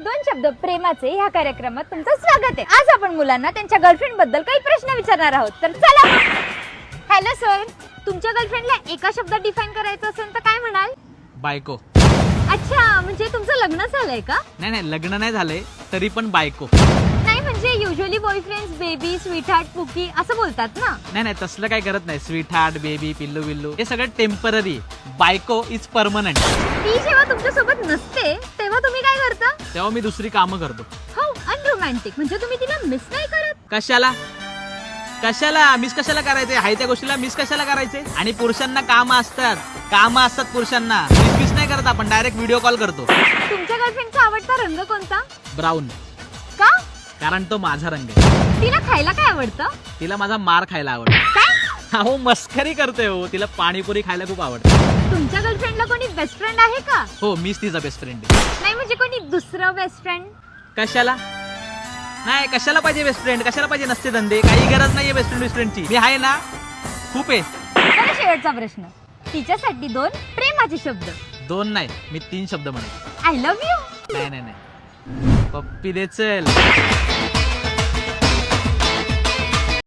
दोन शब्द प्रेमाचे ह्या कार्यक्रमात तुमचं स्वागत आहे। आज आपण मुलांना त्यांच्या गर्लफ्रेंड बद्दल काही प्रश्न विचारणार आहोत, तर चला। हॅलो सर, तुमच्या गर्लफ्रेंडला एका शब्दात डिफाईन करायचं असेल तर काय म्हणाल? बायको। अच्छा, म्हणजे तुमचं लग्न झालंय का? नाही लग्न नाही झालंय, तरी पण बायको। नाही म्हणजे usually boyfriends baby, sweetheart, pookie असं बोलतात ना। नाही तसलं काही करत नाही। स्वीट हार्ट, बेबी, पिल्लू बिल्लू हे सगळं टेम्पररी। बायको इज परमनंट। ती जेव्हा तुमच्यासोबत नसते तेव्हा तुम्ही काय करता? तेव्हा मी दुसरी कामं करतो। हो, अनरोमॅन्टिक। म्हणजे तुम्ही तिला मिस नाही करत? कशाला मिस कशाला करायचे? हाय त्या गोष्टीला मिस कशाला करायचे? आणि पुरुषांना कामं असतात पुरुषांना। मिस नाही करत आपण, डायरेक्ट व्हिडिओ कॉल करतो। तुमच्या गर्लफ्रेंडचा आवडता रंग कोणता? ब्राऊन। का? कारण तो माझा रंग आहे। तिला खायला काय आवडतं? तिला माझा मार खायला आवडतो। काय? हो, मस्करी करते हो। तिला पाणीपुरी खायला खूप आवडतं। तुमच्या गर्लफ्रेंडला कोणी बेस्ट फ्रेंड आहे का? हो, मीच तिचा बेस्ट फ्रेंड आहे। नाही म्हणजे कोणी दुसरं बेस्ट फ्रेंड? कशाला कशाला पाहिजे बेस्ट फ्रेंड? कशाला पाहिजे? नसते धंदे, काही गरज नाहीये बेस्ट फ्रेंडची। मी आहे ना, खूप आहे। तर शेवटचा प्रश्न, तिच्यासाठी दोन प्रेमाचे शब्द। दोन नाही, मी 3 शब्द म्हणतो। I love you. नाही पप्पी दे चल।